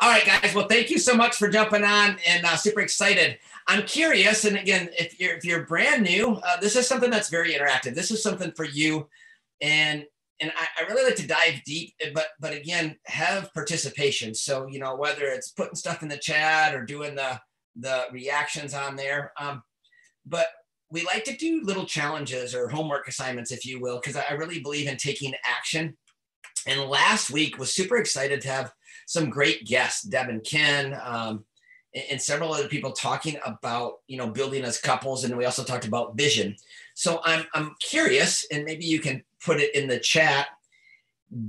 All right, guys. Well, thank you so much for jumping on, and super excited. I'm curious, and again, if you're brand new, this is something that's very interactive. This is something for you, and I really like to dive deep, but again, have participation. So whether it's putting stuff in the chat or doing the reactions on there, but we like to do little challenges or homework assignments, if you will, because I really believe in taking action. And last week was super excited to have some great guests, Deb and Ken, and several other people talking about, building as couples. And we also talked about vision. So I'm curious, and maybe you can put it in the chat.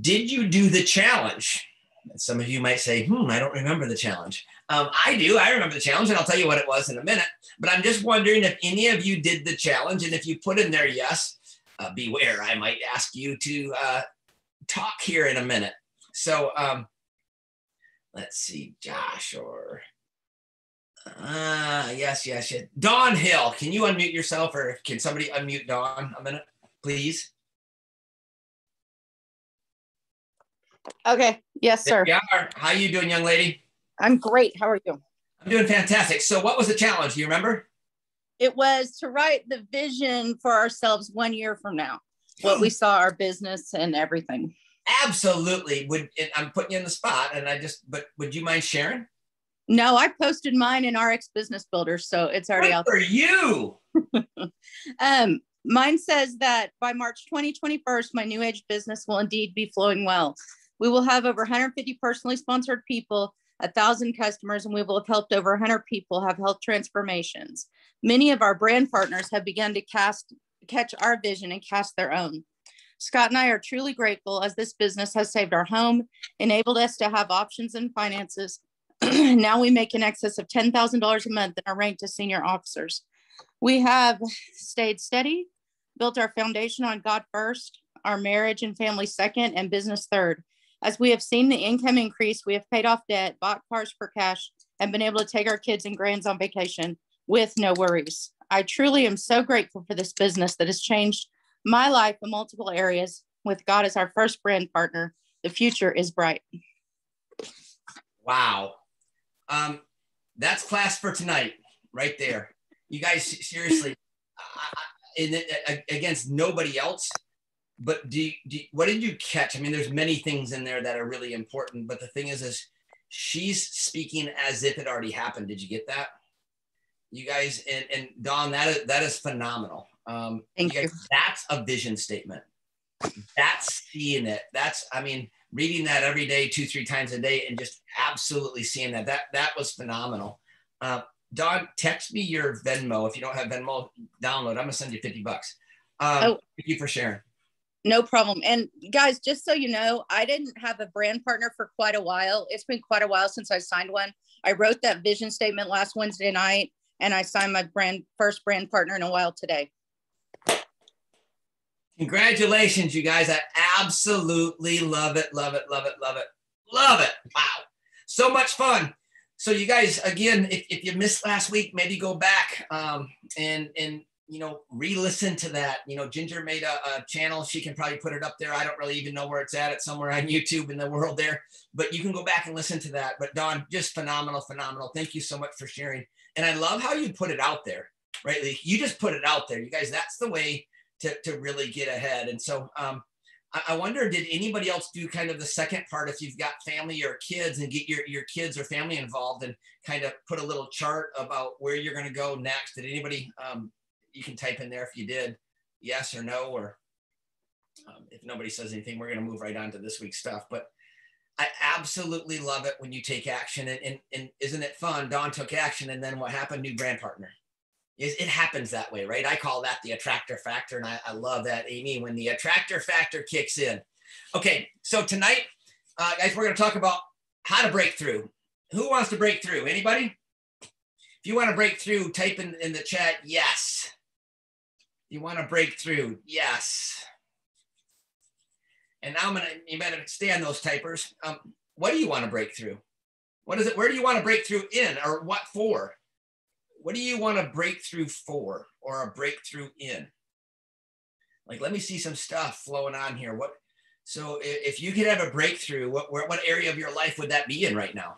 Did you do the challenge? Some of you might say, I don't remember the challenge. I do. I remember the challenge, and I'll tell you what it was in a minute. But I'm just wondering if any of you did the challenge. And if you put in there, yes, beware, I might ask you to talk here in a minute. So let's see, Josh or yes. Dawn Hill, can you unmute yourself, or can somebody unmute Dawn a minute, please? Okay. Yes, sir. How you doing, young lady? I'm great. How are you? I'm doing fantastic. So what was the challenge? Do you remember? It was to write the vision for ourselves 1 year from now, what we saw our business and everything. Absolutely. I'm putting you in the spot, but would you mind sharing? No, I posted mine in RX Business Builder, so it's already out there. For you. Mine says that by March 2021, my new age business will indeed be flowing well. We will have over 150 personally sponsored people, 1,000 customers, and we will have helped over 100 people have health transformations. Many of our brand partners have begun to catch our vision and cast their own. Scott and I are truly grateful, as this business has saved our home, enabled us to have options in finances. Now we make in excess of $10,000 a month and are ranked as senior officers. We have stayed steady, built our foundation on God first, our marriage and family second, and business third. As we have seen the income increase, we have paid off debt, bought cars for cash, and been able to take our kids and grands on vacation with no worries. I truly am so grateful for this business that has changed my life in multiple areas. With God as our first brand partner, the future is bright. Wow. That's class for tonight right there. You guys, seriously, against nobody else, but what did you catch? I mean, there's many things in there that are really important, but the thing is she's speaking as if it already happened. Did you get that? You guys, and Dawn, that is phenomenal. Thank you. That's a vision statement. That's seeing it. Reading that every day, 2-3 times a day, and just absolutely seeing that was phenomenal. Dawn, text me your Venmo. If you don't have Venmo, download. I'm gonna send you $50. Thank you for sharing. No problem. And guys, just so you know, I didn't have a brand partner for quite a while. It's been quite a while since I signed one. I wrote that vision statement last Wednesday night, and I signed my first brand partner in a while today. Congratulations, you guys. I absolutely love it. Love it. Wow. So much fun. So you guys, again, if you missed last week, maybe go back and re-listen to that. Ginger made a channel. She can probably put it up there. I don't really even know where it's at. It's somewhere on YouTube in the world there, but you can go back and listen to that. But Dawn, just phenomenal. Thank you so much for sharing. And I love how you put it out there, right? Like, you just put it out there. You guys, that's the way to really get ahead. And so I wonder, did anybody else do kind of the second part, if you've got family or kids, and get your kids or family involved and kind of put a little chart about where you're going to go next? Did anybody, you can type in there if you did, yes or no, or if nobody says anything, we're going to move right on to this week's stuff. But I absolutely love it when you take action, and isn't it fun? Dawn took action, and then what happened? New brand partner. It happens that way, right? I call that the attractor factor, and I love that, Amy, when the attractor factor kicks in. Okay, so tonight, guys, we're going to talk about how to break through. Who wants to break through? Anybody? If you want to break through, type in the chat, yes. You want to break through, yes. And now you better stay on those typers. What do you want to break through? What is it? Where do you want to break through in, or what for? What do you want to break through for, or a breakthrough in? Like, let me see some stuff flowing on here. So if you could have a breakthrough, what area of your life would that be in right now?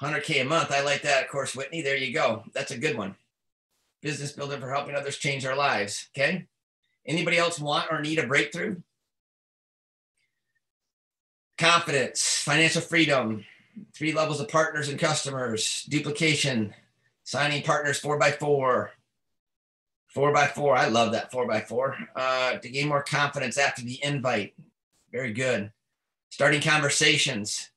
100K a month. I like that. Of course, Whitney, there you go. That's a good one. Business builder for helping others change their lives. Okay. Anybody else want or need a breakthrough? Confidence, financial freedom, 3 levels of partners and customers, duplication, signing partners 4x4, 4x4. I love that 4x4. To gain more confidence after the invite. Very good. Starting conversations.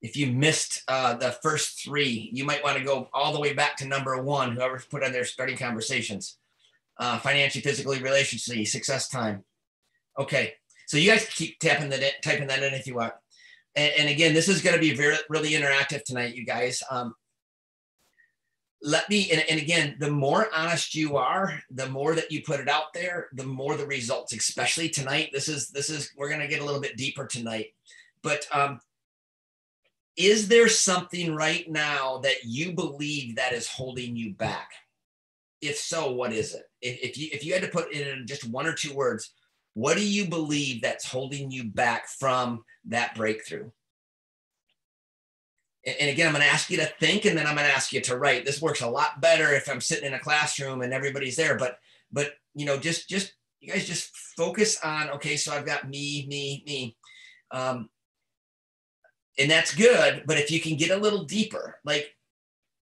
If you missed the first 3, you might want to go all the way back to number 1, whoever put on their starting conversations. Financially, physically, relationally, success time. Okay, so you guys keep typing that in if you want. And again, this is going to be really interactive tonight, you guys. And again, the more honest you are, the more that you put it out there, the more the results, especially tonight. We're going to get a little bit deeper tonight. But is there something right now that you believe that is holding you back? If so, what is it? If you had to put it in just 1 or 2 words, what do you believe that's holding you back from that breakthrough? And again, I'm going to ask you to think, and then I'm going to ask you to write. This works a lot better if I'm sitting in a classroom and everybody's there. But you know, just you guys just focus on, okay, so I've got me. And that's good. But if you can get a little deeper, like,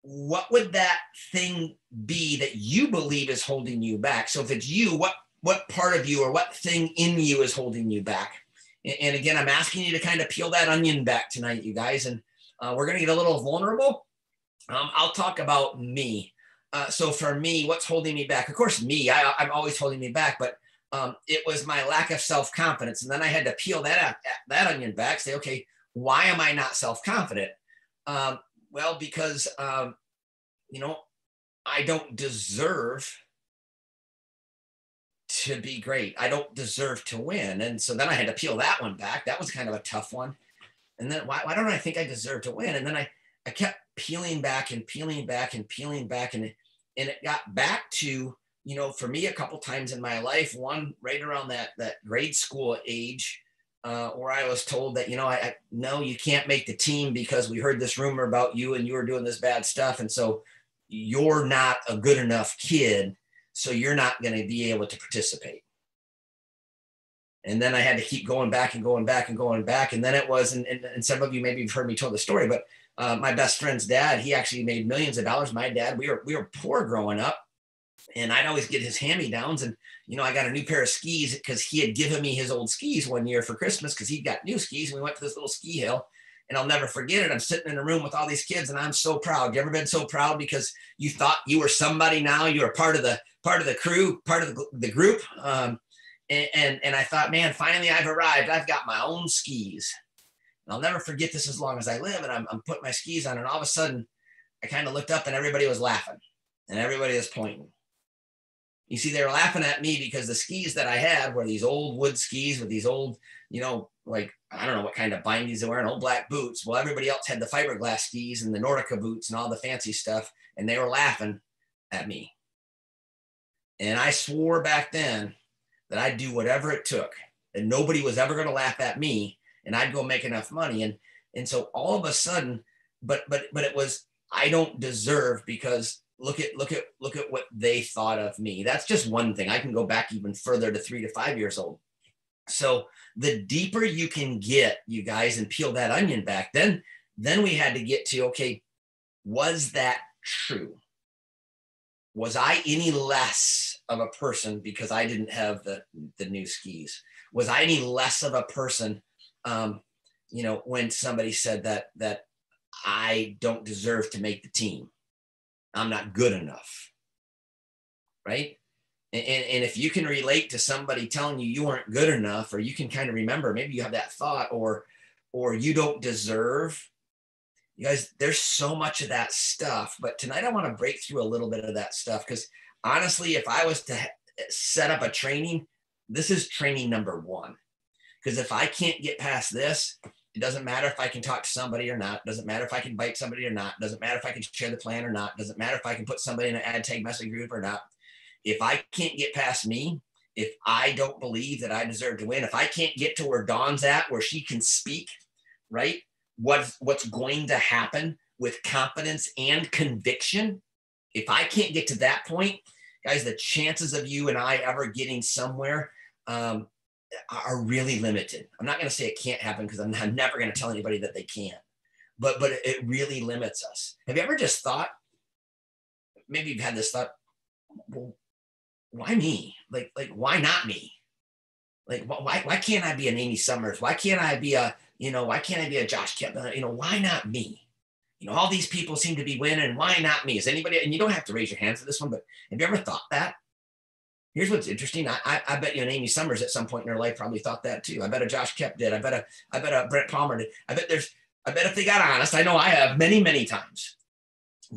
what would that thing be that you believe is holding you back? So if it's you, what part of you or what thing in you is holding you back? And again, I'm asking you to kind of peel that onion back tonight, you guys. And we're going to get a little vulnerable. I'll talk about me. So for me, what's holding me back? Of course, me, I'm always holding me back, but it was my lack of self-confidence. And then I had to peel that onion back, say, okay, why am I not self-confident? Well, because, you know, I don't deserve to be great. I don't deserve to win. And so then I had to peel that one back. That was kind of a tough one. And then why don't I think I deserve to win? And then I kept peeling back and peeling back and peeling back. And it got back to, you know, for me, a couple times in my life, one right around that grade school age, where I was told that, you know, no, you can't make the team because we heard this rumor about you and you were doing this bad stuff. And so you're not a good enough kid, so you're not going to be able to participate. And then I had to keep going back and going back and going back. And then it was, and some of you maybe have heard me tell the story, but my best friend's dad, he actually made millions of dollars. My dad, we were poor growing up, and I'd always get his hand-me-downs. And, you know, I got a new pair of skis because he had given me his old skis one year for Christmas because he got new skis. And we went to this little ski hill, and I'll never forget it. I'm sitting in a room with all these kids, and I'm so proud. You ever been so proud because you thought you were somebody? Now you were part of the crew, part of the group. And I thought, man, finally I've arrived. I've got my own skis. And I'll never forget this as long as I live. And I'm putting my skis on, and all of a sudden I kind of looked up and everybody was laughing and everybody was pointing. You see, they were laughing at me because the skis that I had were these old wood skis with these old, you know, like, I don't know what kind of bindings they were, and old black boots. Well, everybody else had the fiberglass skis and the Nordica boots and all the fancy stuff. And they were laughing at me. And I swore back then that I'd do whatever it took, and nobody was ever going to laugh at me, and I'd go make enough money. And so all of a sudden, but it was, I don't deserve, because look at what they thought of me. That's just one thing. I can go back even further to 3 to 5 years old. So the deeper you can get, you guys, and peel that onion back, then we had to get to, okay, was that true? Was I any less of a person because I didn't have the new skis? Was I any less of a person, you know, when somebody said that I don't deserve to make the team? I'm not good enough, right? And if you can relate to somebody telling you weren't good enough, or you can kind of remember, maybe you have that thought, or you don't deserve. You guys, there's so much of that stuff, but tonight I want to break through a little bit of that stuff, because honestly, if I was to set up a training, this is training number 1. Because if I can't get past this, it doesn't matter if I can talk to somebody or not. It doesn't matter if I can invite somebody or not. It doesn't matter if I can share the plan or not. It doesn't matter if I can put somebody in an ad tag message group or not. If I can't get past me, if I don't believe that I deserve to win, if I can't get to where Dawn's at, where she can speak, right? What's going to happen, with confidence and conviction, if I can't get to that point, guys, the chances of you and I ever getting somewhere are really limited. I'm not going to say it can't happen because I'm never going to tell anybody that they can't, but it really limits us. Have you ever just thought, maybe you've had this thought, well, why me? Like, why not me? Like, why can't I be an Amy Summers? Why can't I be why can't I be a Josh Kemp? Why not me? All these people seem to be winning. Why not me? Is anybody, and you don't have to raise your hand for this one, but have you ever thought that? Here's what's interesting. I bet you an Amy Summers at some point in her life probably thought that too. I bet a Josh Kemp did. I bet a Brett Palmer did. I bet if they got honest, I know I have many, many times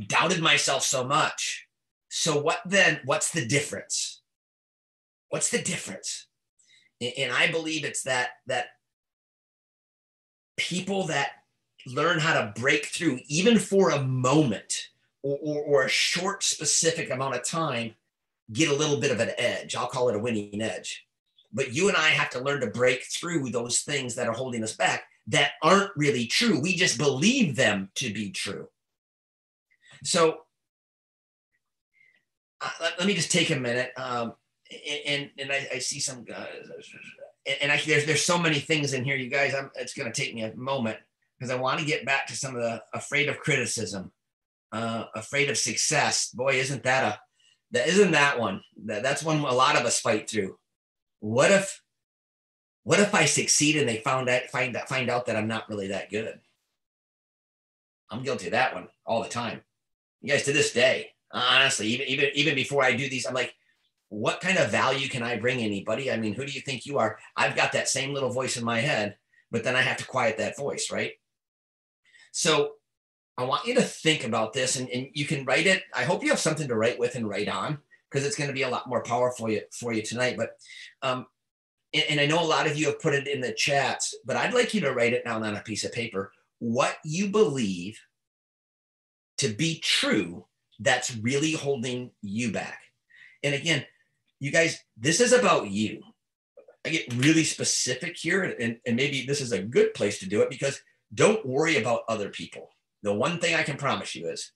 doubted myself so much. So what's the difference? What's the difference? And I believe it's that people that learn how to break through, even for a moment or a short specific amount of time, get a little bit of an edge. I'll call it a winning edge. But you and I have to learn to break through those things that are holding us back that aren't really true. We just believe them to be true. So let me just take a minute. And I see some guys, and there's so many things in here, you guys. It's going to take me a moment because I want to get back to some of the afraid of criticism, afraid of success. Boy, isn't that one? That's one a lot of us fight through. What if I succeed and they find out that I'm not really that good? I'm guilty of that one all the time. You guys, to this day, honestly, even before I do these, I'm like, what kind of value can I bring anybody? I mean, who do you think you are? I've got that same little voice in my head, but then I have to quiet that voice, right? So I want you to think about this, and you can write it. I hope you have something to write with and write on, because it's going to be a lot more powerful for you tonight. But and I know a lot of you have put it in the chats, but I'd like you to write it down on a piece of paper, what you believe to be true that's really holding you back. And again, you guys, this is about you. I get really specific here, and maybe this is a good place to do it, because don't worry about other people. The one thing I can promise you is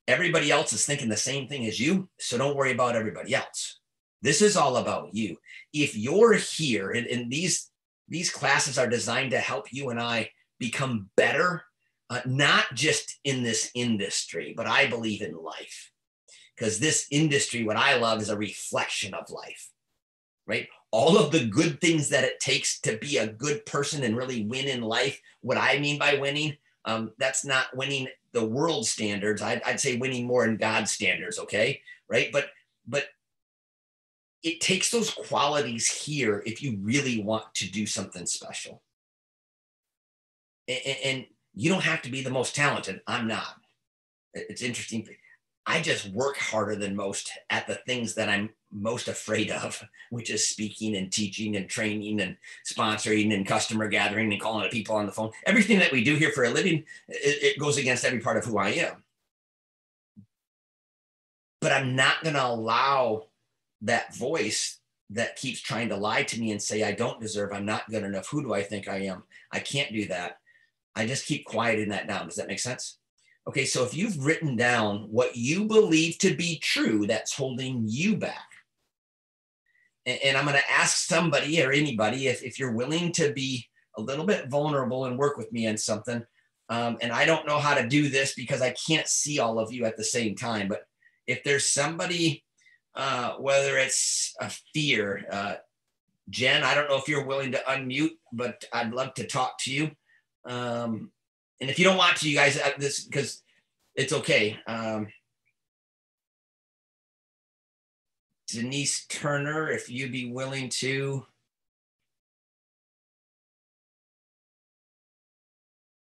everybody else is thinking the same thing as you, so don't worry about everybody else. This is all about you. If you're here, and these classes are designed to help you and I become better, not just in this industry, but I believe in life. Because this industry, what I love, is a reflection of life, right? All of the good things that it takes to be a good person and really win in life. What I mean by winning, that's not winning the world standards. I'd say winning more in God's standards, okay? Right? But it takes those qualities here if you really want to do something special. And you don't have to be the most talented. I'm not. It's interesting. I just work harder than most at the things that I'm most afraid of, which is speaking and teaching and training and sponsoring and customer gathering and calling people on the phone. Everything that we do here for a living, it goes against every part of who I am. But I'm not going to allow that voice that keeps trying to lie to me and say, I don't deserve, I'm not good enough. Who do I think I am? I can't do that. I just keep quieting that down. Does that make sense? Okay, so if you've written down what you believe to be true that's holding you back, and I'm going to ask somebody or anybody if you're willing to be a little bit vulnerable and work with me on something, and I don't know how to do this because I can't see all of you at the same time, but if there's somebody, whether it's a fear, Jen, I don't know if you're willing to unmute, but I'd love to talk to you. And if you don't want to, you guys, this, because it's okay. Denise Turner, if you'd be willing to.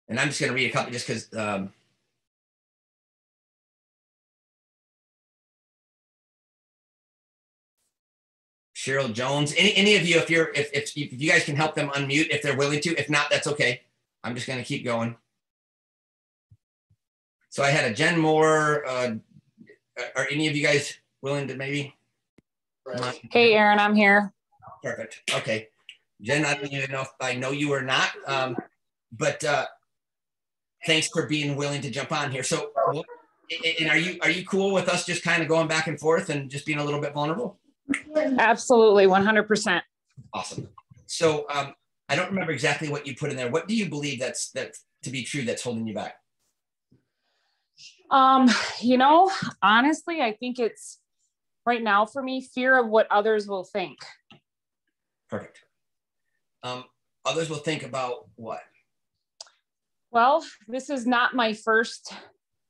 And I'm just going to read a couple just because. Cheryl Jones, any of you, if you guys can help them unmute if they're willing to. If not, that's okay. I'm just going to keep going. So I had a Jen Moore. Are any of you guys willing to maybe? Hey, Aaron, I'm here. Perfect. Okay. Jen, I don't even know if I know you or not, but thanks for being willing to jump on here. So, and are you cool with us just kind of going back and forth and just being a little bit vulnerable? Absolutely, 100%. Awesome. So, I don't remember exactly what you put in there. What do you believe that's to be true that's holding you back? Honestly, I think it's right now for me, fear of what others will think. Perfect. Others will think about what? Well, this is not my first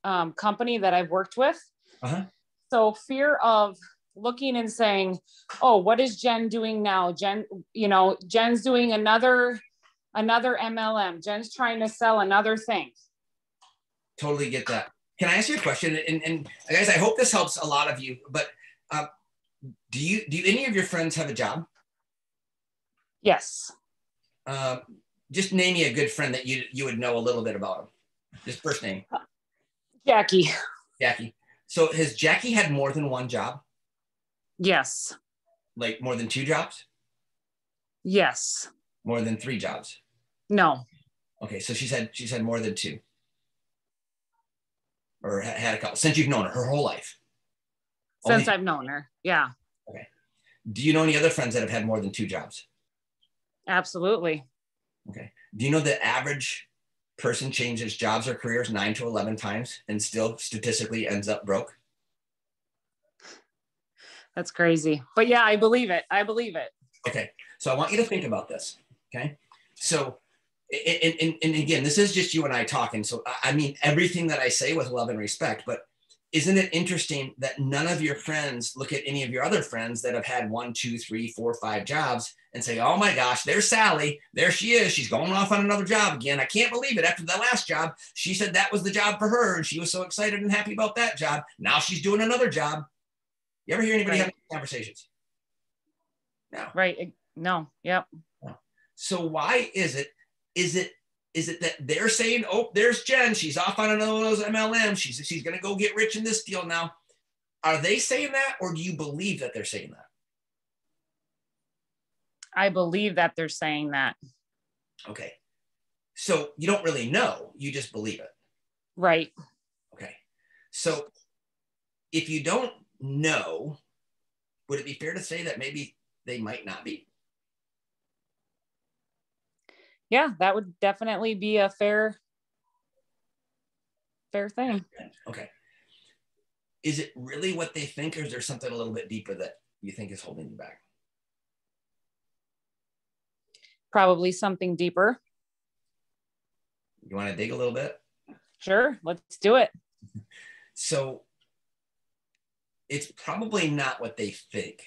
company that I've worked with. Uh-huh. So fear of looking and saying, oh, what is Jen doing now? Jen's doing another MLM. Jen's trying to sell another thing. Totally get that. Can I ask you a question? And guys, I hope this helps a lot of you, but do any of your friends have a job? Yes. Just name me a good friend that you would know a little bit about him. Just first name. Jackie. Jackie. So has Jackie had more than one job? Yes. Like more than 2 jobs? Yes. More than 3 jobs? No. Okay, so she's had more than 2. Or had a couple since you've known her whole life? Since I've known her, yeah. Okay. Do you know any other friends that have had more than 2 jobs? Absolutely. Okay. Do you know the average person changes jobs or careers 9 to 11 times and still statistically ends up broke? That's crazy. But yeah, I believe it. Okay. So I want you to think about this. Okay. So, and again, this is just you and I talking. So I mean everything that I say with love and respect, but isn't it interesting that none of your friends look at any of your other friends that have had 1, 2, 3, 4, 5 jobs and say, oh my gosh, there's Sally. There she is. She's going off on another job again. I can't believe it. After the last job, she said that was the job for her. And she was so excited and happy about that job. Now she's doing another job. You ever hear anybody have conversations? No. Right. No. Yep. No. So why is it that they're saying, oh, there's Jen. She's off on another one of those MLMs. She's going to go get rich in this deal now. Are they saying that, or do you believe that they're saying that? I believe that they're saying that. Okay. So you don't really know. You just believe it. Right. Okay. So if you don't know, would it be fair to say that maybe they might not be? Yeah, that would definitely be a fair thing. Okay. Is it really what they think, or is there something a little bit deeper that you think is holding you back? Probably something deeper. You want to dig a little bit? Sure, let's do it. So it's probably not what they think.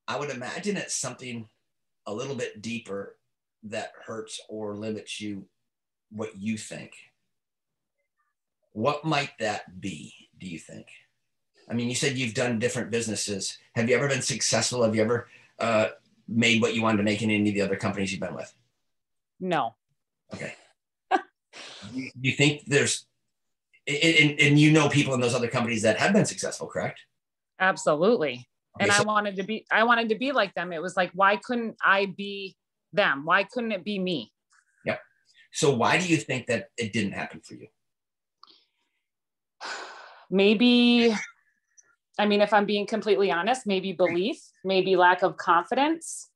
I would imagine it's something a little bit deeper that hurts or limits you, what you think. What might that be, do you think? I mean, you said you've done different businesses. Have you ever been successful? Have you ever made what you wanted to make in any of the other companies you've been with? No. Okay. You think there's, and you know people in those other companies that have been successful, correct? Absolutely. Okay, and so, I wanted to be like them. It was like, why couldn't I be them? Why couldn't it be me? Yep. So why do you think that it didn't happen for you? Maybe, I mean, if I'm being completely honest, maybe belief, maybe lack of confidence.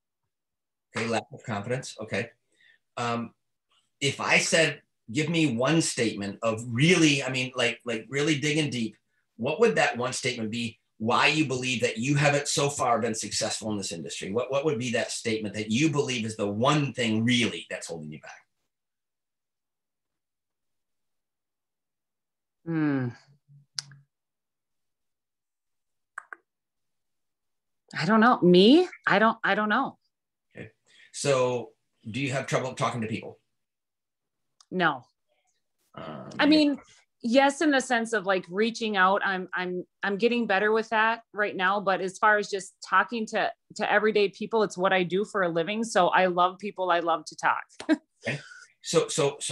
Okay, lack of confidence. Okay. If I said, give me one statement of really, I mean, like really digging deep, what would that one statement be? Why you believe that you haven't so far been successful in this industry? What would be that statement that you believe is the one thing really that's holding you back? I don't know. Me? I don't know. Okay. So do you have trouble talking to people? No. I mean, yes, in the sense of like reaching out, I'm getting better with that right now. But as far as just talking to everyday people, it's what I do for a living. So I love people. I love to talk. Okay. So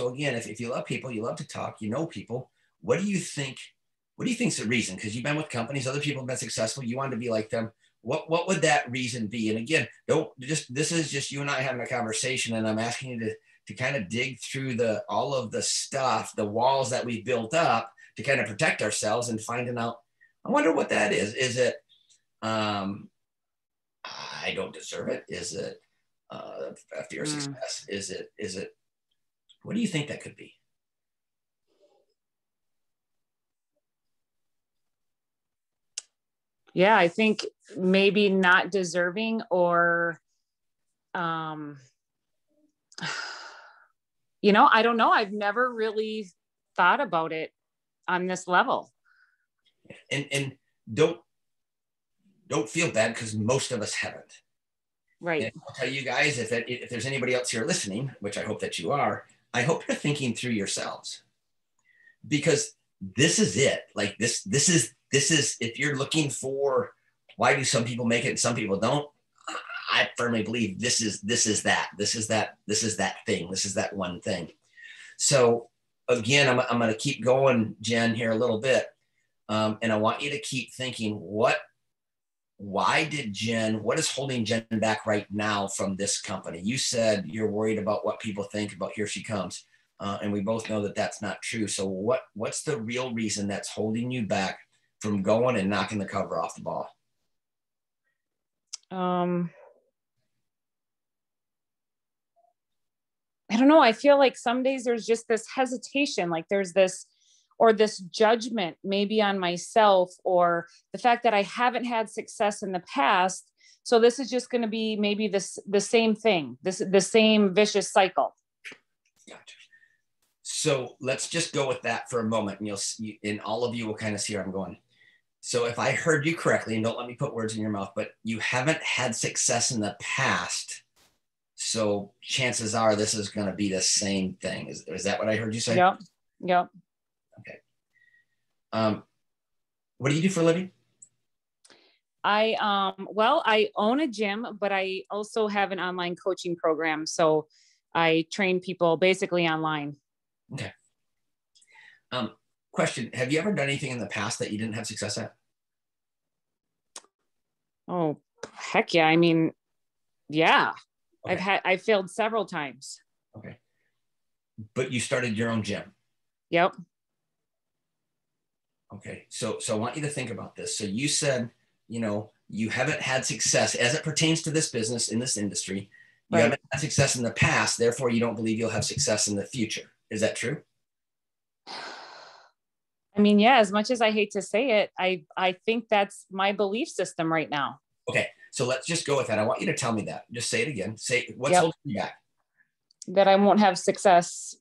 again, if you love people, you love to talk, you know people. What do you think? What do you think is the reason? Because you've been with companies, other people have been successful. You want to be like them. What would that reason be? And again, this is just you and I having a conversation, and I'm asking you to kind of dig through all of the stuff, the walls that we built up to kind of protect ourselves, and finding out, I wonder what that is. Is it, I don't deserve it? Is it a fear of success? Is it, what do you think that could be? Yeah, I think maybe not deserving, or, you know, I don't know. I've never really thought about it on this level. And don't feel bad, because most of us haven't. Right. And I'll tell you guys, if there's anybody else here listening, which I hope that you are, I hope you're thinking through yourselves, because this is it. Like this is, if you're looking for why do some people make it and some people don't, I firmly believe this is that thing. This is that one thing. So again, I'm going to keep going, Jen, here a little bit. And I want you to keep thinking, what is holding Jen back right now from this company? You said you're worried about what people think about Here She Comes. And we both know that that's not true. So what's the real reason that's holding you back from going and knocking the cover off the ball? I don't know. I feel like some days there's just this hesitation, like there's this judgment maybe on myself, or the fact that I haven't had success in the past. So this is just going to be maybe the same thing, the same vicious cycle. Gotcha. So let's just go with that for a moment, and and all of you will kind of see where I'm going. So if I heard you correctly, and don't let me put words in your mouth, but you haven't had success in the past, so chances are this is going to be the same thing. Is that what I heard you say? Yep. Okay. What do you do for a living? I own a gym, but I also have an online coaching program. So I train people basically online. Okay. Question. Have you ever done anything in the past that you didn't have success at? Oh, heck yeah. I mean, yeah. Okay. I failed several times. Okay. But you started your own gym. Yep. Okay. So I want you to think about this. So you said, you haven't had success as it pertains to this business, in this industry. You haven't had success in the past, therefore you don't believe you'll have success in the future. Is that true? I mean, yeah, as much as I hate to say it, I think that's my belief system right now. Okay. So let's just go with that. I want you to tell me that. Just say it again. Say what's holding you back. That I won't have success.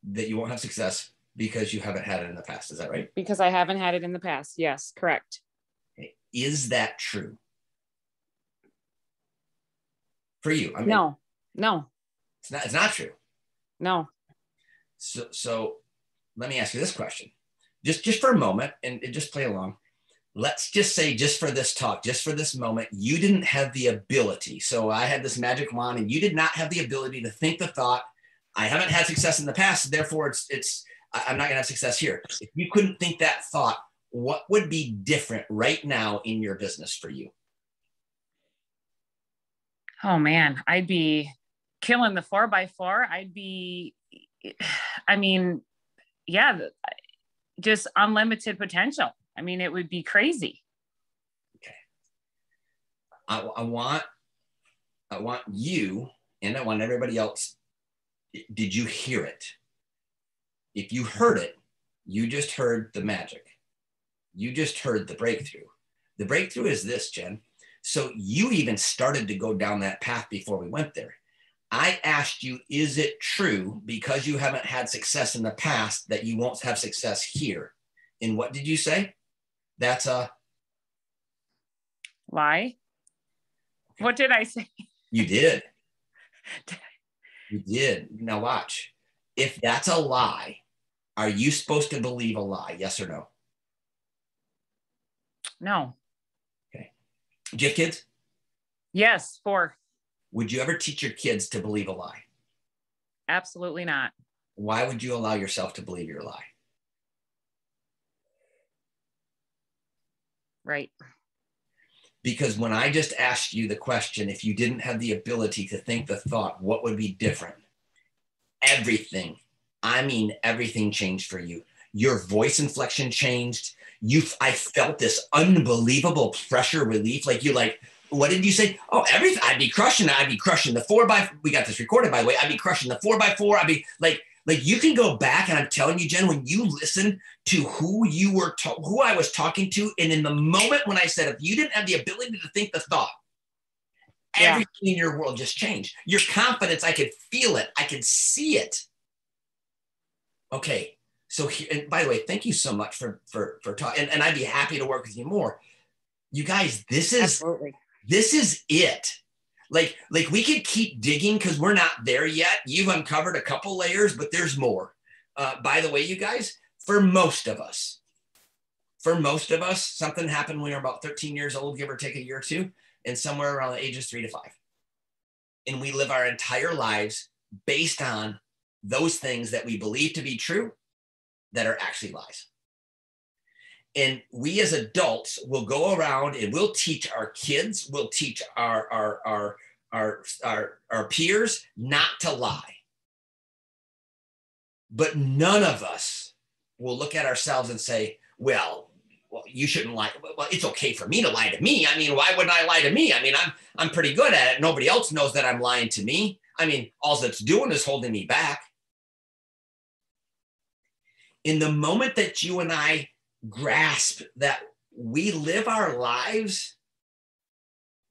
That you won't have success because you haven't had it in the past. Is that right? Because I haven't had it in the past. Yes, correct. Okay. Is that true? For you? I mean, no. It's not true. No. So let me ask you this question. Just for a moment, and just play along. Let's just say, just for this talk, just for this moment, you didn't have the ability. So I had this magic wand, and you did not have the ability to think the thought, I haven't had success in the past, therefore I'm not gonna have success here. If you couldn't think that thought, what would be different right now in your business for you? Oh man, I'd be killing the 4x4. Just unlimited potential. I mean, it would be crazy. Okay. I want you, and I want everybody else. Did you hear it? If you heard it, you just heard the magic. You just heard the breakthrough. The breakthrough is this, Jen. So you even started to go down that path before we went there. I asked you, is it true, because you haven't had success in the past, that you won't have success here? And what did you say? That's a lie. Okay. What did I say? You did. You did. Now watch. If that's a lie, are you supposed to believe a lie? Yes or no? No. Okay. Do you have kids? Yes, 4. Would you ever teach your kids to believe a lie? Absolutely not. Why would you allow yourself to believe your lie? Right. Because when I just asked you the question, if you didn't have the ability to think the thought, what would be different? Everything. I mean, everything changed for you. Your voice inflection changed. I felt this unbelievable pressure relief. Like you like, what did you say? Oh, everything. I'd be crushing the 4x. We got this recorded, by the way. I'd be crushing the 4x4. I'd be like you can go back, and I'm telling you, Jen, when you listen to who I was talking to, and in the moment when I said, if you didn't have the ability to think the thought, everything in your world just changed. Your confidence, I could feel it. I could see it. Okay. So here, and by the way, thank you so much for talking. And I'd be happy to work with you more. You guys, this is it. Like we could keep digging because we're not there yet. You've uncovered a couple layers, but there's more. By the way, you guys, for most of us, something happened when we were about 13 years old, give or take a year or two, and somewhere around the ages 3 to 5. And we live our entire lives based on those things that we believe to be true that are actually lies. And we as adults will go around and we'll teach our kids, we'll teach our peers not to lie. But none of us will look at ourselves and say, well, you shouldn't lie. Well, it's okay for me to lie to me. I mean, why wouldn't I lie to me? I mean, I'm pretty good at it. Nobody else knows that I'm lying to me. I mean, all it's doing is holding me back. In the moment that you and I grasp that we live our lives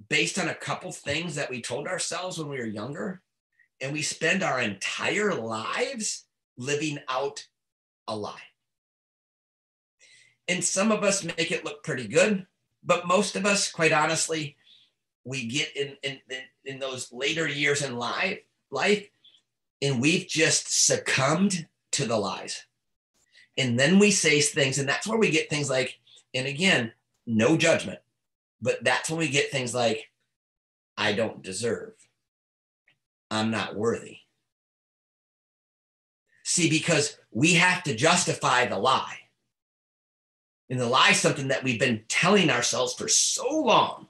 based on a couple things that we told ourselves when we were younger, and we spend our entire lives living out a lie. And some of us make it look pretty good, but most of us, quite honestly, we get in those later years in life, and we've just succumbed to the lies. And then we say things, and that's where we get things like, and again, no judgment, but that's when we get things like, I don't deserve. I'm not worthy. See, because we have to justify the lie. And the lie is something that we've been telling ourselves for so long.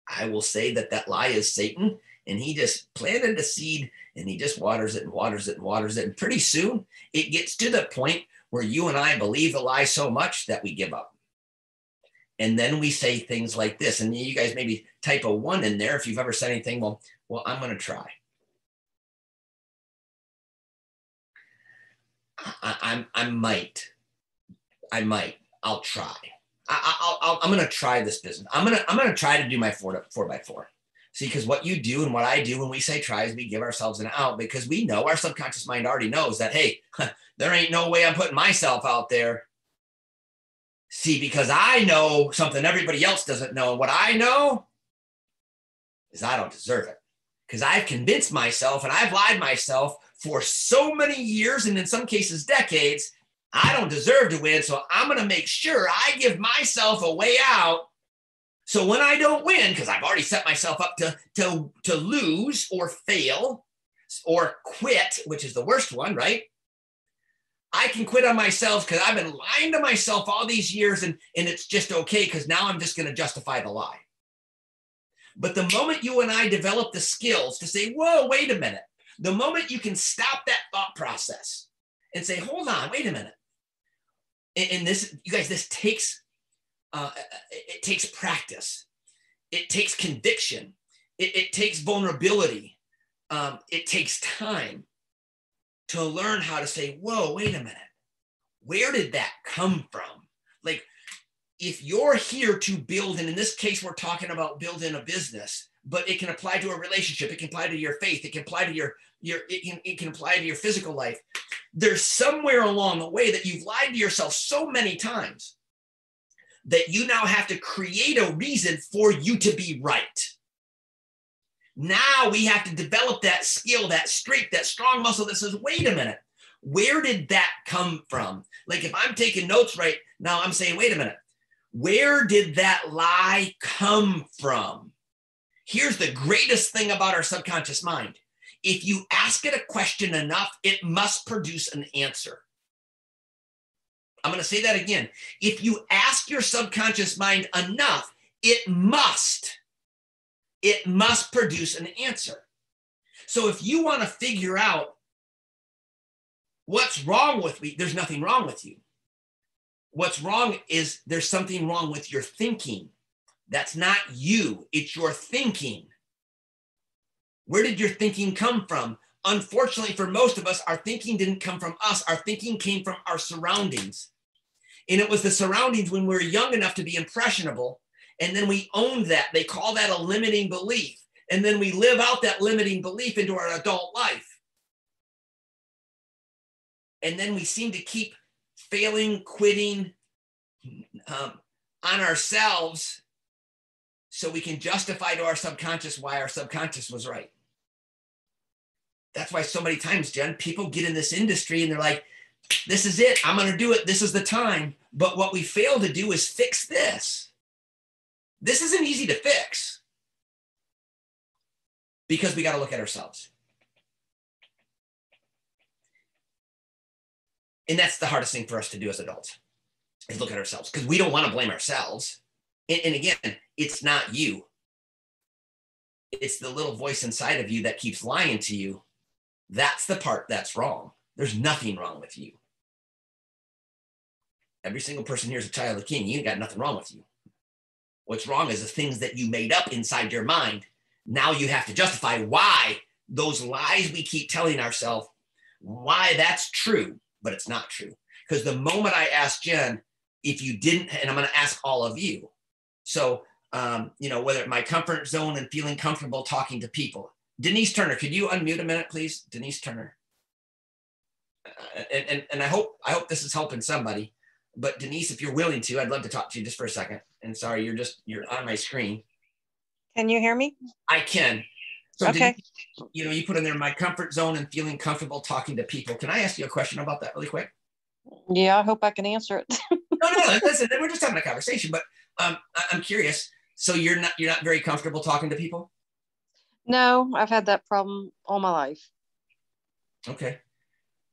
I will say that lie is Satan, and he just planted a seed, and he just waters it and waters it and waters it. And pretty soon it gets to the point where you and I believe the lie so much that we give up. And then we say things like this, and you guys maybe type a 1 in there if you've ever said anything. Well, I'm going to try. I might. I'll try. I'm going to try this business. I'm going to try to do my 4x4. See, because what you do and what I do when we say try is we give ourselves an out, because we know, our subconscious mind already knows that, hey, there ain't no way I'm putting myself out there. See, because I know something everybody else doesn't know. What I know is I don't deserve it, because I've convinced myself and I've lied myself for so many years, and in some cases decades, I don't deserve to win. So I'm going to make sure I give myself a way out. So when I don't win, because I've already set myself up to lose or fail or quit, which is the worst one, right? I can quit on myself because I've been lying to myself all these years, and it's just okay because now I'm just going to justify the lie. But the moment you and I develop the skills to say, whoa, wait a minute, the moment you can stop that thought process and say, hold on, wait a minute. And this, you guys, this takes, it takes practice. It takes conviction. It takes vulnerability. It takes time to learn how to say, whoa, wait a minute. Where did that come from? Like, if you're here to build, and in this case, we're talking about building a business, but it can apply to a relationship. It can apply to your faith. It can apply to it can apply to your physical life. There's somewhere along the way that you've lied to yourself so many times that you now have to create a reason for you to be right. Now we have to develop that skill, that strength, that strong muscle that says, wait a minute, where did that come from? Like, if I'm taking notes right now, I'm saying, wait a minute, where did that lie come from? Here's the greatest thing about our subconscious mind. If you ask it a question enough, it must produce an answer. I'm going to say that again. If you ask your subconscious mind enough, it must produce an answer. So if you want to figure out what's wrong with me, there's nothing wrong with you. What's wrong is there's something wrong with your thinking. That's not you, it's your thinking. Where did your thinking come from? Unfortunately, for most of us, our thinking didn't come from us. Our thinking came from our surroundings. And it was the surroundings when we were young enough to be impressionable. And then we owned that. They call that a limiting belief. And then we live out that limiting belief into our adult life. And then we seem to keep failing, quitting on ourselves so we can justify to our subconscious why our subconscious was right. That's why so many times, Jen, people get in this industry and they're like, this is it. I'm going to do it. This is the time. But what we fail to do is fix this. This isn't easy to fix because we got to look at ourselves. And that's the hardest thing for us to do as adults, is look at ourselves, because we don't want to blame ourselves. And again, it's not you. It's the little voice inside of you that keeps lying to you. That's the part that's wrong. There's nothing wrong with you. Every single person here is a child of the King. You ain't got nothing wrong with you. What's wrong is the things that you made up inside your mind. Now you have to justify why those lies we keep telling ourselves, why that's true, but it's not true. Because the moment I asked Jen, if you didn't, and I'm going to ask all of you. So, whether my comfort zone and feeling comfortable talking to people. Denise Turner, could you unmute a minute, please? Denise Turner. And I hope this is helping somebody. But Denise, if you're willing to, I'd love to talk to you just for a second. And sorry, you're on my screen. Can you hear me? I can. So okay. Denise, you put in there my comfort zone and feeling comfortable talking to people. Can I ask you a question about that really quick? Yeah, I hope I can answer it. No, listen, we're just having a conversation, but I'm curious. So you're not very comfortable talking to people? No, I've had that problem all my life. Okay.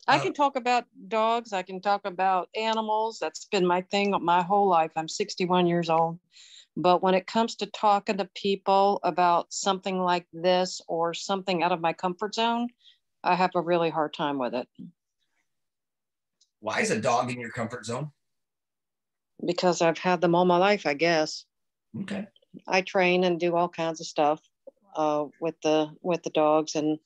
I can talk about dogs. I can talk about animals. That's been my thing my whole life. I'm 61 years old. But when it comes to talking to people about something like this or something out of my comfort zone, I have a really hard time with it. Why is a dog in your comfort zone? Because I've had them all my life, I guess. Okay. I train and do all kinds of stuff with the dogs, and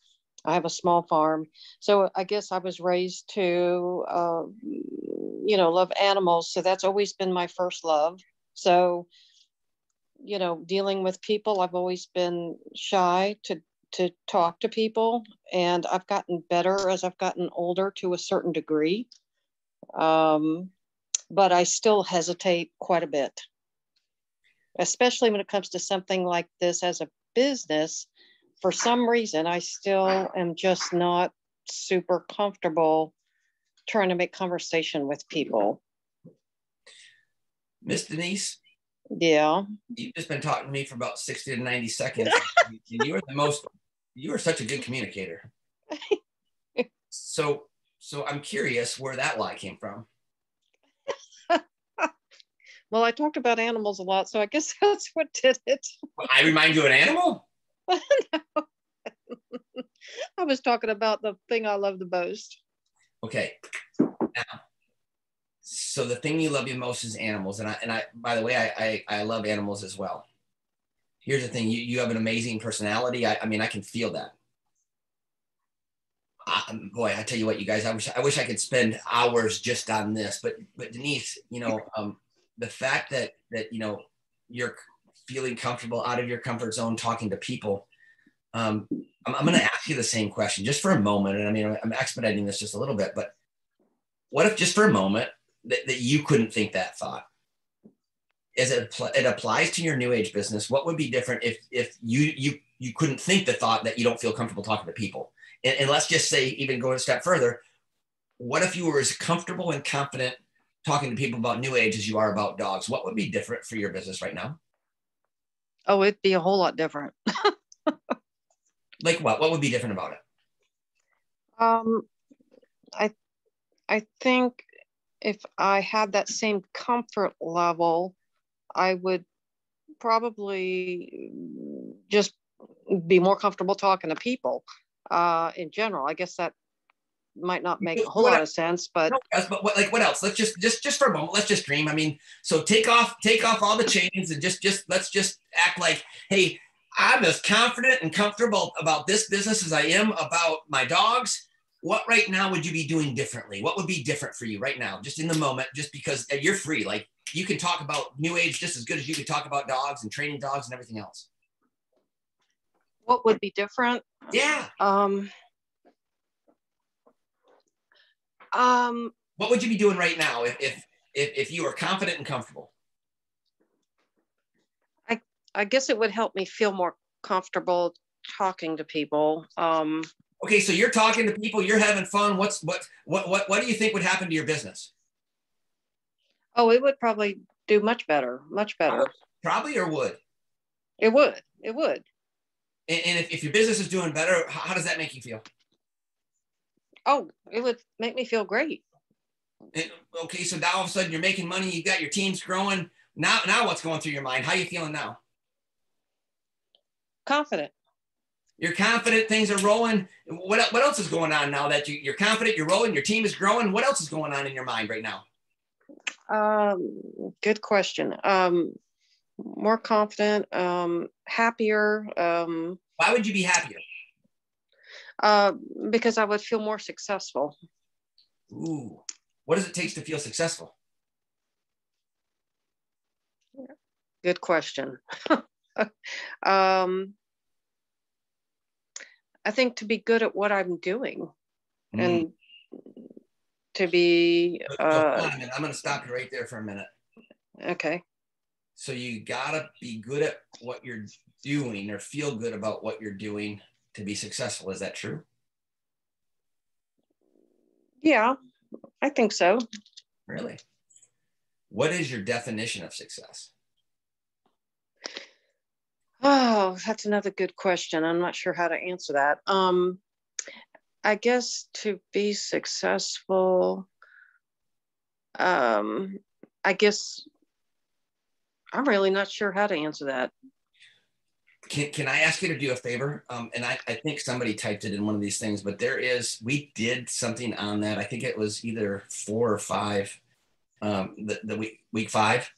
I have a small farm. So I guess I was raised to, love animals. So that's always been my first love. So, dealing with people, I've always been shy to talk to people. And I've gotten better as I've gotten older to a certain degree. But I still hesitate quite a bit, especially when it comes to something like this as a business. For some reason, I still am just not super comfortable trying to make conversation with people. Miss Denise? Yeah. You've just been talking to me for about 60 to 90 seconds. You are such a good communicator. So I'm curious where that lie came from. Well, I talked about animals a lot, so I guess that's what did it. I remind you of an animal? No. I was talking about the thing I love the most. Okay. Now, so the thing you love the most is animals, and I by the way, I love animals as well. Here's the thing: you have an amazing personality. I mean, I can feel that. Boy, I tell you what, you guys, I wish I could spend hours just on this, but Denise, the fact that you're feeling comfortable out of your comfort zone talking to people. I'm going to ask you the same question just for a moment. And I mean, I'm expediting this just a little bit, but what if just for a moment that you couldn't think that thought? As it applies to your new age business, what would be different if you couldn't think the thought that you don't feel comfortable talking to people? And let's just say, even go a step further, what if you were as comfortable and confident talking to people about new age as you are about dogs? What would be different for your business right now? Oh, it'd be a whole lot different. Like what? What would be different about it? I think if I had that same comfort level, I would probably just be more comfortable talking to people in general. I guess that might not make a whole lot of sense, but but what else? Let's just for a moment, let's just dream. I mean, so take off all the chains and let's just act like, hey, I'm as confident and comfortable about this business as I am about my dogs. What right now would you be doing differently? What would be different for you right now, just in the moment, just because you're free? Like, you can talk about New Age just as good as you can talk about dogs and training dogs and everything else. What would be different? Yeah. What would you be doing right now if you were confident and comfortable? I guess it would help me feel more comfortable talking to people. Okay, so you're talking to people, you're having fun. What do you think would happen to your business? Oh, it would probably do much better, much better. Probably, or would? It would. It would. And if your business is doing better, how does that make you feel? Oh, it would make me feel great. Okay, so now all of a sudden you're making money, you got your teams growing. Now what's going through your mind? How are you feeling now? Confident. You're confident, things are rolling. What else is going on now that you're confident, you're rolling, your team is growing? What else is going on in your mind right now? Good question. More confident, happier. Why would you be happier? Because I would feel more successful. Ooh, what does it take to feel successful? Good question. I think to be good at what I'm doing and to be. I'm going to stop you right there for a minute. Okay. So you got to be good at what you're doing or feel good about what you're doing to be successful. Is that true? Yeah, I think so. Really? What is your definition of success? Oh, that's another good question. I'm not sure how to answer that. I guess to be successful, I guess I'm really not sure how to answer that. Can I ask you to do a favor? And I think somebody typed it in one of these things, but we did something on that. I think it was either 4 or 5, the week 5.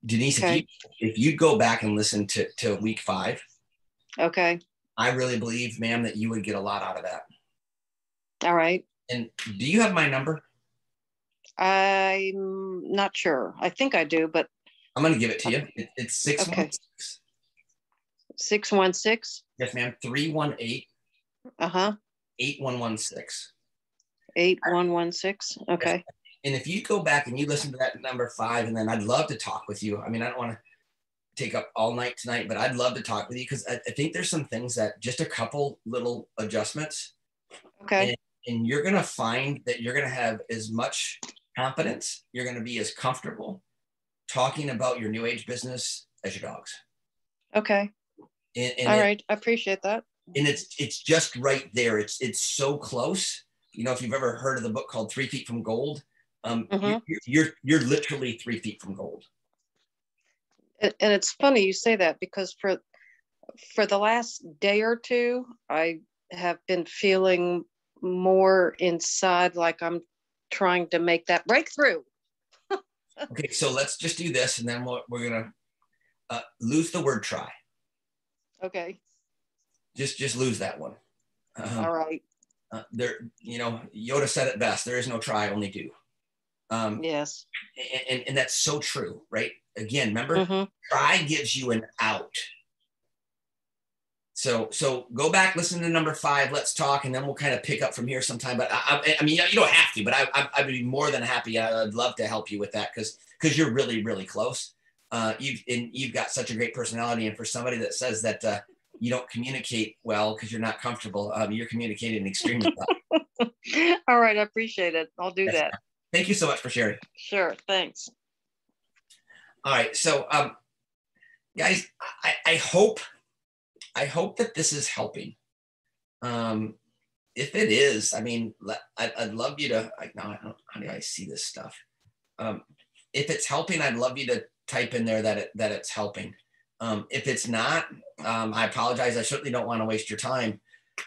Denise, okay. if you'd go back and listen to week 5, okay, I really believe, ma'am, that you would get a lot out of that. All right. And do you have my number? I'm not sure. I think I do, but I'm going to give it to you. It's 616. Okay. 616. Yes, ma'am. 318. 8116. 8116. Okay. And if you go back and you listen to that number 5, and then I'd love to talk with you. I mean, I don't want to take up all night tonight, but I'd love to talk with you because I think there's some things that just a couple little adjustments. Okay. And you're going to find that you're going to have as much confidence. You're going to be as comfortable talking about your New Age business as your dogs. Okay. And all right. I appreciate that. And it's just right there. It's so close. You know, if you've ever heard of the book called 3 Feet from Gold, you're literally 3 feet from gold. And it's funny you say that because for the last day or two, I have been feeling more inside like I'm trying to make that breakthrough. Okay, so let's just do this, and then we're gonna lose the word try. Okay. Just lose that one. All right. Yoda said it best. There is no try, only do. Yes. And that's so true, right? Again, remember, try gives you an out. So go back, listen to number 5. Let's talk, and then we'll kind of pick up from here sometime. But I mean, you don't have to, but I'd be more than happy. I'd love to help you with that because you're really, really close. You've got such a great personality, and for somebody that says that you don't communicate well because you're not comfortable, you're communicating extremely well. All right, I appreciate it. I'll do that. Thank you so much for sharing. Sure, thanks. All right, so guys, I hope that this is helping. If it is, I mean, I'd love you to. How do I see this stuff? If it's helping, I'd love you type in there that it's helping. If it's not, I apologize. I certainly don't want to waste your time.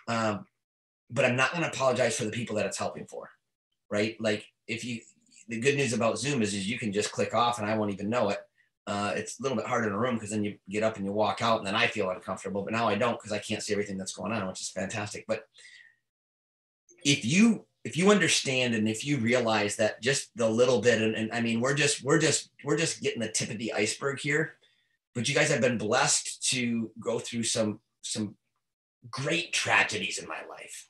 But I'm not going to apologize for the people that it's helping for, right? Like the good news about Zoom is you can just click off and I won't even know it. It's a little bit harder in a room because then you get up and you walk out and then I feel uncomfortable, but now I don't because I can't see everything that's going on, which is fantastic. But if you understand and if you realize that just the little bit, and I mean, we're just getting the tip of the iceberg here, but you guys have been blessed to go through some great tragedies in my life.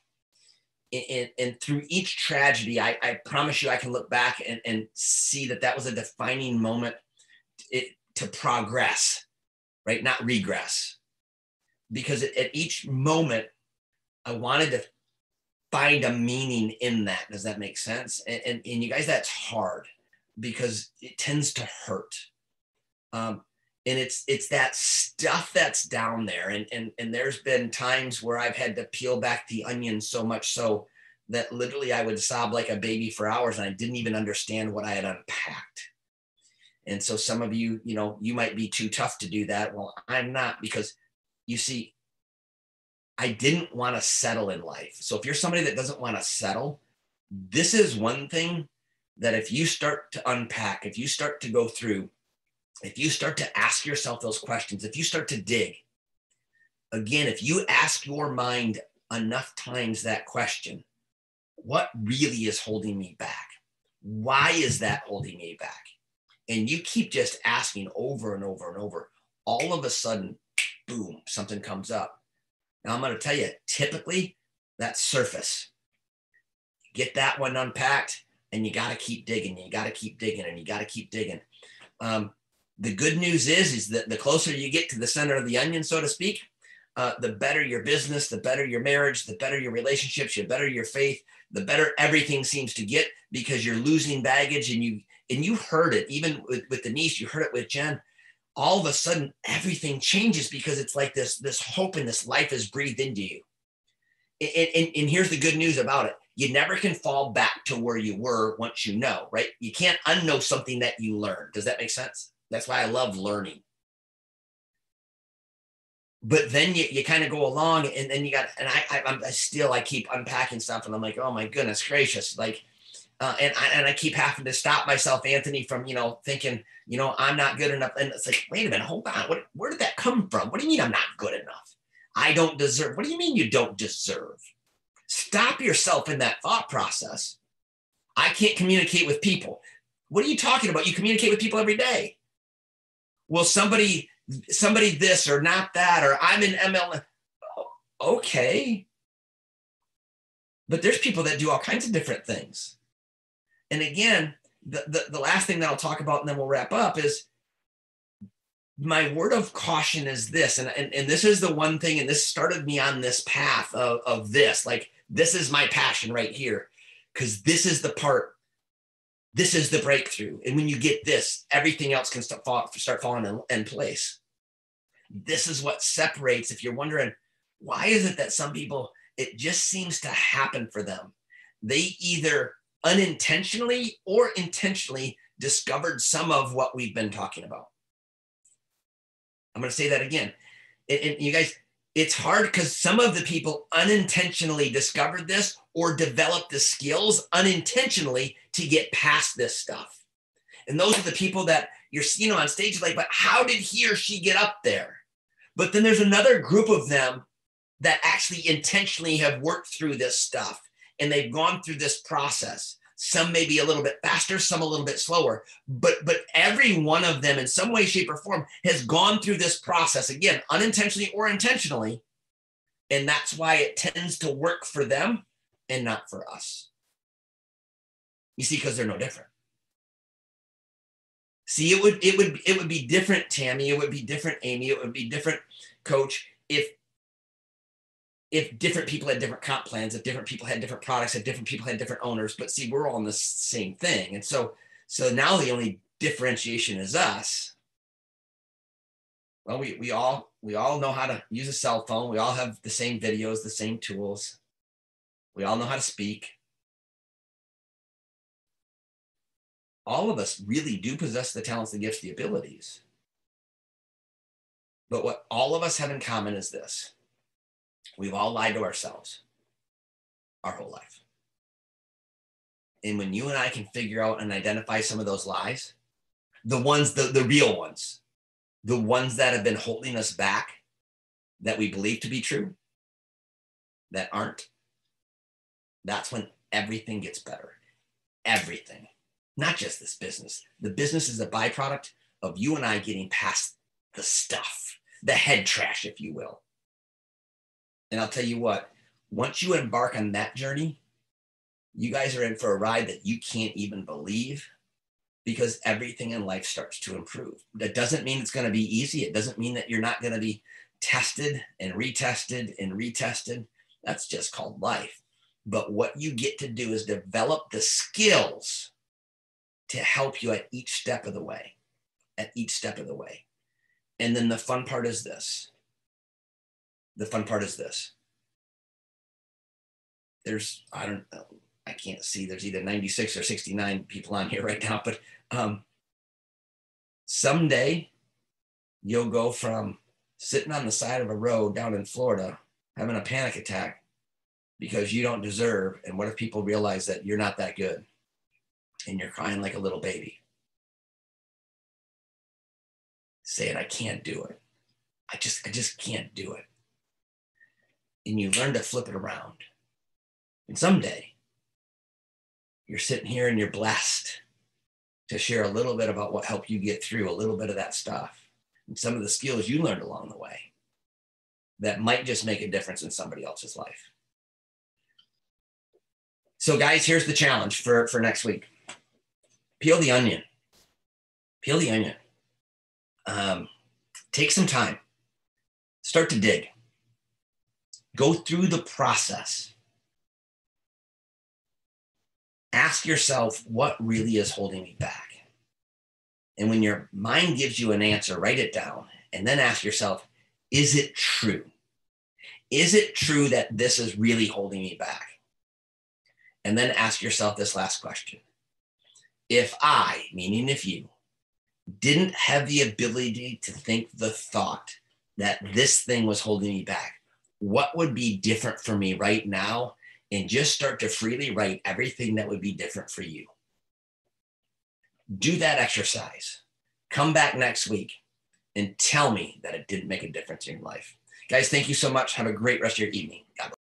And through each tragedy, I promise you, I can look back and see that was a defining moment to progress, right? Not regress. Because at each moment, I wanted to find a meaning in that. Does that make sense? And you guys, that's hard because it tends to hurt. And it's that stuff that's down there. And there's been times where I've had to peel back the onion so much so that literally I would sob like a baby for hours and I didn't even understand what I had unpacked. And so some of you, you might be too tough to do that. Well, I'm not, because you see, I didn't want to settle in life. So if you're somebody that doesn't want to settle, this is one thing that if you start to unpack, if you start to go through, if you start to ask yourself those questions, if you start to dig, again, if you ask your mind enough times that question, what really is holding me back? Why is that holding me back? And you keep just asking over and over and over, all of a sudden, boom, something comes up. Now I'm going to tell you, typically that's surface. Get that one unpacked and you got to keep digging. You got to keep digging and you got to keep digging. The good news is that the closer you get to the center of the onion, so to speak, the better your business, the better your marriage, the better your relationships, the better your faith, the better everything seems to get because you're losing baggage. And you heard it, even with Denise, you heard it with Jen. All of a sudden, everything changes because it's like this hope and this life is breathed into you. And here's the good news about it. You never can fall back to where you were once you know, right? You can't unknow something that you learned. Does that make sense? That's why I love learning. But then you kind of go along and then you got, and I keep unpacking stuff and I'm like, oh my goodness gracious. Like, and I keep having to stop myself, Anthony, from, thinking, I'm not good enough. And it's like, wait a minute, hold on. Where did that come from? What do you mean I'm not good enough? I don't deserve. What do you mean you don't deserve? Stop yourself in that thought process. I can't communicate with people. What are you talking about? You communicate with people every day. Well, somebody this or not that, or I'm in ML. Okay. But there's people that do all kinds of different things. And again, the last thing that I'll talk about and then we'll wrap up is my word of caution is this. And this is the one thing, and this started me on this path of this, like, this is my passion right here, because this is the part, this is the breakthrough. And when you get this, everything else can start falling in place. This is what separates. If you're wondering, why is it that some people, it just seems to happen for them? They either unintentionally or intentionally discovered some of what we've been talking about. I'm going to say that again. And you guys, it's hard because some of the people unintentionally discovered this or developed the skills unintentionally to get past this stuff. And those are the people that you're seeing on stage, like, but how did he or she get up there? But then there's another group of them that actually intentionally have worked through this stuff and they've gone through this process. Some may be a little bit faster, some a little bit slower, but every one of them in some way, shape, or form has gone through this process, again, unintentionally or intentionally. And that's why it tends to work for them and not for us. You see, because they're no different. See, it would be different, Tammy. It would be different, Amy. It would be different, Coach, if different people had different comp plans, if different people had different products, if different people had different owners. But see, we're all in the same thing. And so now the only differentiation is us. Well, we all know how to use a cell phone. We all have the same videos, the same tools. We all know how to speak. all of us really do possess the talents, the gifts, the abilities. But what all of us have in common is this: we've all lied to ourselves our whole life. And when you and I can figure out and identify some of those lies, the ones, the real ones, the ones that have been holding us back, that we believe to be true, that aren't, that's when everything gets better. Everything. Not just this business. The business is a byproduct of you and I getting past the stuff, the head trash, if you will. And I'll tell you what, once you embark on that journey, you guys are in for a ride that you can't even believe, because everything in life starts to improve. That doesn't mean it's going to be easy. It doesn't mean that you're not going to be tested and retested and retested. That's just called life. But what you get to do is develop the skills to help you at each step of the way, at each step of the way. And then the fun part is this. The fun part is this. There's, I don't know, I can't see, there's either 96 or 69 people on here right now, but someday you'll go from sitting on the side of a road down in Florida, having a panic attack because you don't deserve. And what if people realize that you're not that good and you're crying like a little baby? Saying, I can't do it. I just can't do it. And you learn to flip it around. And someday you're sitting here and you're blessed to share a little bit about what helped you get through a little bit of that stuff and some of the skills you learned along the way that might just make a difference in somebody else's life. So guys, here's the challenge for next week. Peel the onion. Peel the onion. Take some time. Start to dig. Go through the process. Ask yourself, what really is holding me back? And when your mind gives you an answer, write it down and then ask yourself, is it true? Is it true that this is really holding me back? And then ask yourself this last question. If I, meaning if you, didn't have the ability to think the thought that this thing was holding me back, what would be different for me right now? And just start to freely write everything that would be different for you. Do that exercise. Come back next week and tell me that it didn't make a difference in your life. Guys, thank you so much. Have a great rest of your evening. God bless.